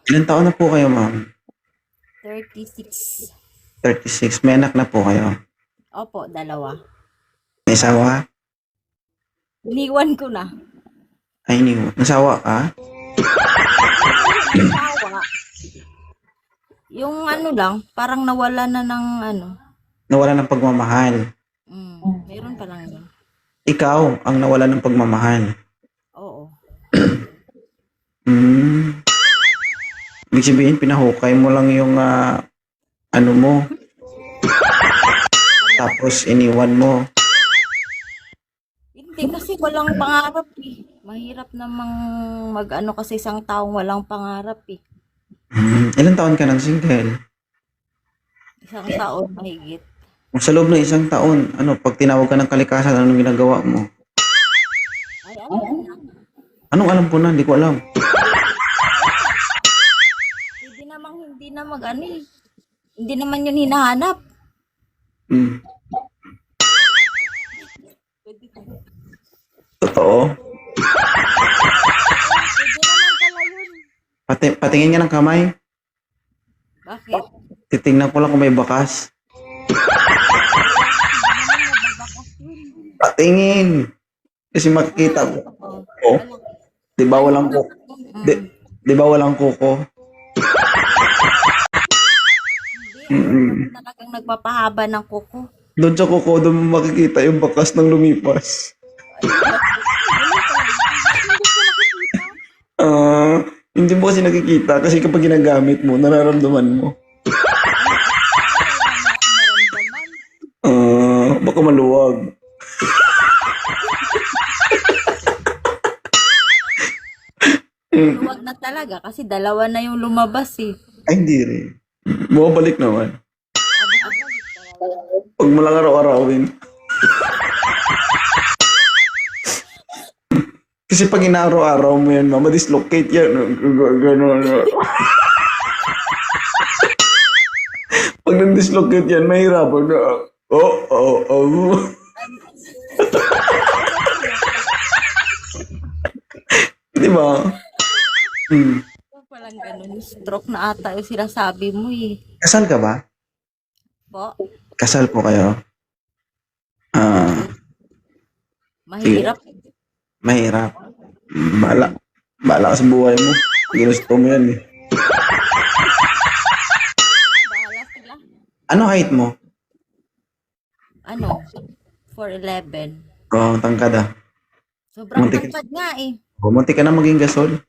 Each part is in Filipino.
Ilan taon na po kayo, ma'am? 36. 36. May anak na po kayo? Opo, dalawa. May asawa? Iniwan ko na. Ay, nasawa ka? Asawa. Yung ano lang, parang nawala na ng ano. Nawala ng pagmamahal. Meron pa lang yun. Ikaw ang nawala ng pagmamahal. Oo. Hmm. Ibig sabihin, pinahukay mo lang yung ano mo. Tapos iniwan mo. Hindi kasi walang pangarap eh. Mahirap namang mag-ano kasi isang taong walang pangarap eh. Ilan taon ka nang single? Isang taon mahigit. Sa loob ng isang taon, pag tinawag ka ng kalikasan, anong ginagawa mo? Ay, ano na. Anong alam ko na? Hindi ko alam. Hindi na mag-ano eh. Hindi naman yun hinahanap. Hmm. Totoo? Pwede naman pala yun. Patingin nga ng kamay. Bakit? Titingnan ko lang kung may bakas. Patingin. Kasi makikita ko. Oh, di ba walang kuko? Di ba walang kuko? Hindi, talagang nagpapahaba ng kuko. Doon sa kuko, doon mo makikita yung bakas ng lumipas. Hindi mo kasi nakikita kasi kapag ginagamit mo, nararamdaman mo. Baka maluwag. Luwag na talaga kasi dalawa na yung lumabas eh. Ay, hindi rin. Bumabalik naman. Pag mo lang araw-arawin. Kasi pag inaaraw-araw mo yan, ma-dislocate yan. Gano'n. Pag nang-dislocate yan, mahirapan na. Oh. Di ba? Palang ganun, stroke na ata yung sinasabi mo eh. Kasal ka ba? Po, Kasal po kayo? mahirap. Mahirap. Bahala ka sa buhay mo. Ginusto mo yan eh. Bahala sila. Ano height mo? Ano? 4'11". Oh, tangkad ah. Sobrang Muntik. tangkad nga eh. Bumunti ka na maging gasol.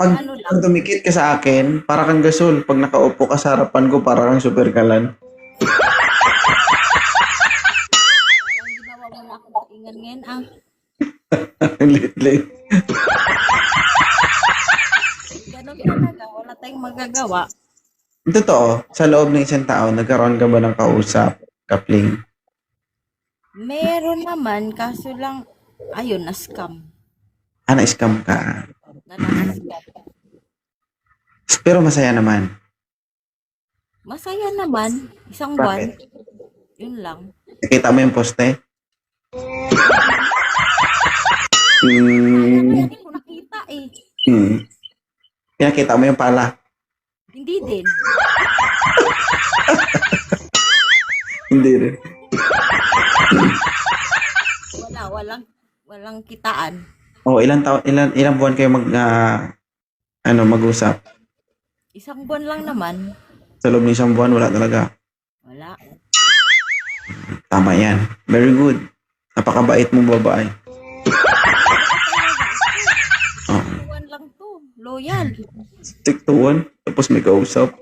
Pag, Ano lang. pag dumikit ka sa akin, para kang gasol. Pag nakaupo ka sa harapan ko, para kang super kalan. Parang ginawa mo na akong paingan ngayon ah. Late. Ganun talaga. Wala tayong magagawa. Totoo, sa loob ng isang taon, nagkaroon ka ba ng kausap, kapling? Meron naman, kaso lang, ayun, na-scam. Na-scam ka. Na-scam. Pero masaya naman. Masaya naman. Isang Bakit? buwan. Yun lang. Nakita mo yung poste? Hindi ko nakita eh. Pinakita mo yung pala? Hindi din. Hindi rin. Walang kitaan. Ilang buwan kayo mag-usap? Isang buwan lang naman. Sa loob ng isang buwan, wala talaga. Wala. Tama yan. Very good. Napakabait mong babae. Buwan lang to. Loyal. Stick to one, tapos may kausap.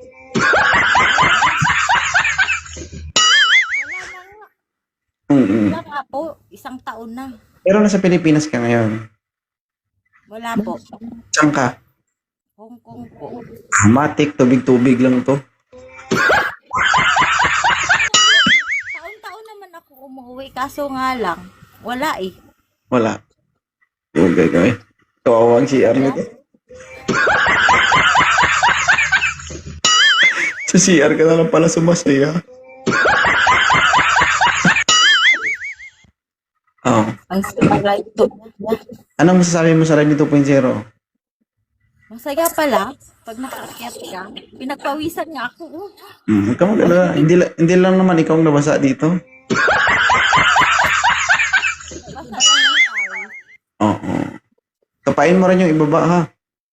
Wala nga po. Isang taon na. Pero nasa Pilipinas ka ngayon. Wala po. Saan ka? Hong Kong po. Matik, tubig-tubig lang to. Taon-taon naman ako umuwi. Kaso nga lang, wala eh. Wala. Okay. Kawawa ang CR nito. Sa CR ka na lang pala sumasaya. Oh. Ang simula ito. Anong masasabi mo sa Rally 2.0? Masaya pala pag nakaakyat ka. Pinagpawisan nga ako. Oh. Huwag ka mag-alala. Hindi lang naman ikaw ang nabasa dito. Basta lang ng tao. Oo. Kapain mo rin yung ibaba ha.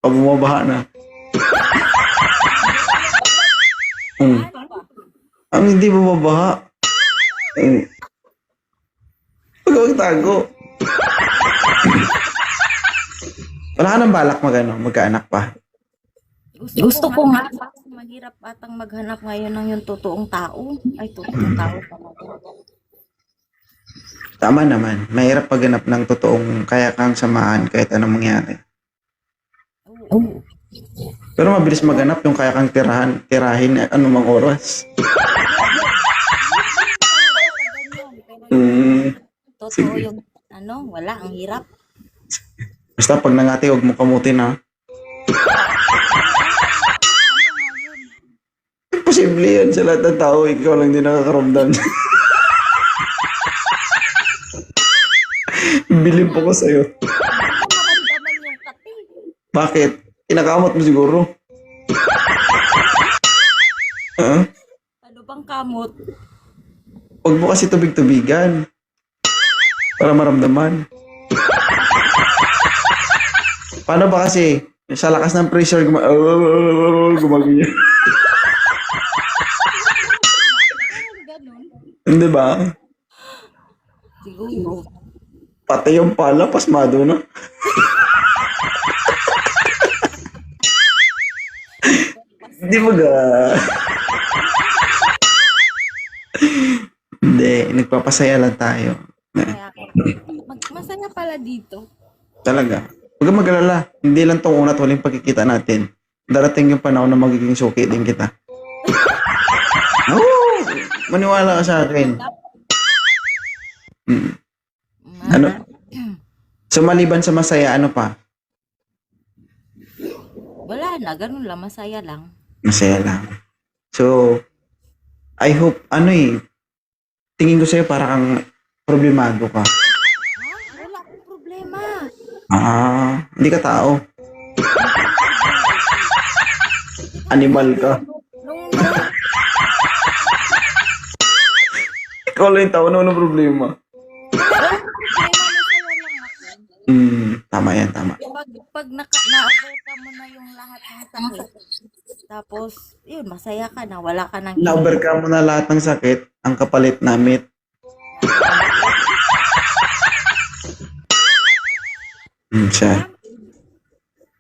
Pag bumabaha na. Ano ba? Ang hindi bumabaha. Huwag tago. Wala ka ng balak magkaanak pa. Gusto ko nga. Mahirap atang maghanap ngayon ng yung totoong tao. Ay, totoong tao talaga. Tama naman. Mahirap pagganap ng totoong kaya kang samahan kahit anong mangyari. Oo. Pero mabilis maganap yung kaya kang tirahin anumang oras. Totoo Sige. yung wala, ang hirap. Basta pag nangati, huwag mo kamutin ha. Imposible yan sa lahat ng tao. Ikaw lang din nakakaramdam. Bilib ako sa'yo. Maramdaman yung kati. Bakit? Kinakamot mo siguro. Ha? Ano bang kamot? Huwag mo kasi tubig-tubigan. Para maramdaman. Paano ba kasi? Sa lakas ng pressure, gumaganyan. Ganun. Hindi ba? Siguro. Pati yung pala, pasmado na. Hindi mo ga. Hindi, nagpapasaya lang tayo. Kaya masaya pala dito. Talaga. Huwag kang mag-alala. Hindi lang itong una at huling pagkikita natin. Darating yung panahon na magiging suki din kita. Oo! Maniwala ka sa akin. Mm. Ano? So, maliban sa masaya, ano pa? Wala na, ganun lang, masaya lang. Masaya lang. So, I hope, tingin ko sa'yo para kang problemado ka. Wala akong problema. Hindi ka tao. Animal ka. Nung Ikaw lang yung tao na walang problema. masaya lang ako. Tama yan, tama. Pag na-overcome mo na yung lahat ng sakit, tapos, yun, masaya ka na, wala ka nang Na-overcome mo na lahat ng sakit, ang kapalit namit. Siya.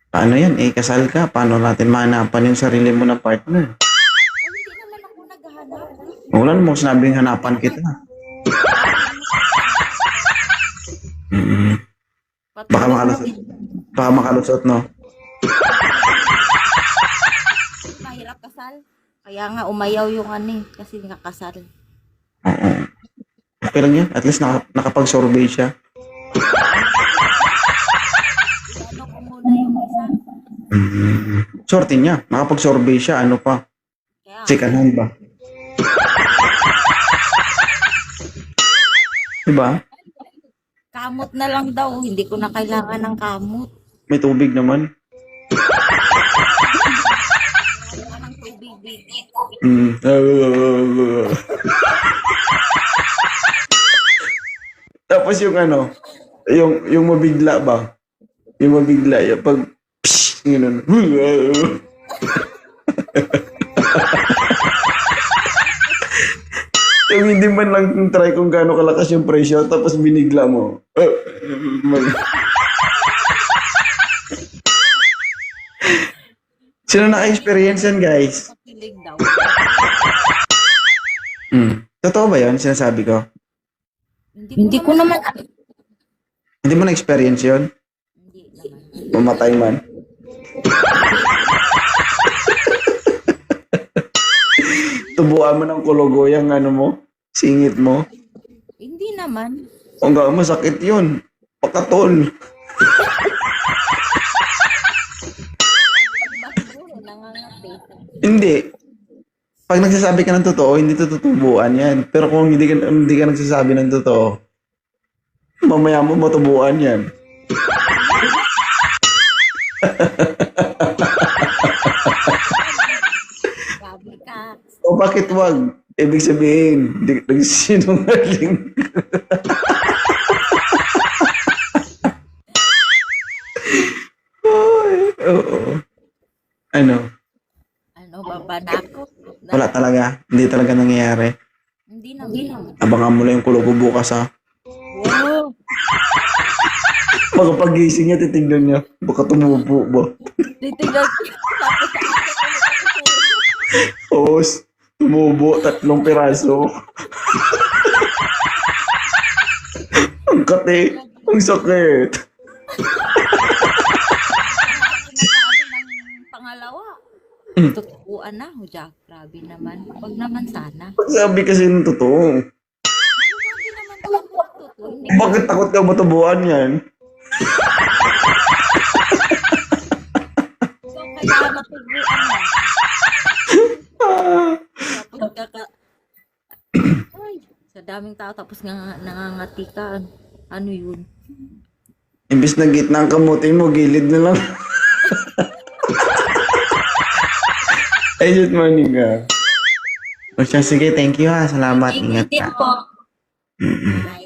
Paano yan? Kasal ka. Paano natin mahanapan yung sarili mo na partner? Hindi naman ako naghahanap. Wala namang sinabing hanapan kita. Baka makalusot. Baka makalusot, no? Mahirap kasal. Kaya nga umayaw yung kasi nga kasal. Oo. Okay lang yan. At least nakapag-survey siya. Ano ko muna yung isa. Sorte niya. Nakapag-survey siya. Ano pa? Kaya Second hand ba? Diba? kamot na lang daw. Hindi ko na kailangan ng kamot. May tubig naman. Kailangan ng tubig. Tapos yung yung mabigla ba? Yung mabigla, yung pag psh, gano'n. Yung hindi man lang try kung gaano kalakas yung pressure, tapos binigla mo. Sino naka-experience yan, guys? Pakilig daw. Totoo ba yun, sinasabi ko? Hindi ko naman. Hindi mo na-experience yun? Hindi naman. Mamatay man. Tubuan mo ng kulugo yung mo, singit mo. Hindi naman. Hanggang masakit yun. Pakatol. Iba siguro, nangangati. Hindi. Pag nagsasabi ka ng totoo, hindi tutubuan yan. Pero kung hindi ka nagsasabi ng totoo, mamaya mo matubuan yan. Grabe ka. O bakit wag? Ibig sabihin, di nagsinungaling. Ay, oo. Ano? Ano, babanako. Wala talaga. Hindi talaga nangyayari. Hindi naman. Abangan mo lang yung kulo ko bukas ha. Wow. Pagkapagising niya, titignan niya. Baka tumubo ba? Titignan ko. Oo, tumubo. 3 piraso. Ang kate. Ang sakit. Nakaano ng pangalawa. Tutukuan na, Jack. Grabe naman. Huwag naman sana. Sabi kasi ng totoo. Grabe naman totoo. Hindi Bakit takot ka matubuan yan? ko kaya matubuan na. Ah, Tapos ay, sa daming tao tapos nga nangangati ka. Ano yun? imbis na gitna ang kamuti mo, gilid na lang. Ay, good morning ka. O siya, sige, thank you ha. Salamat, ingat Din ka. po. Bye.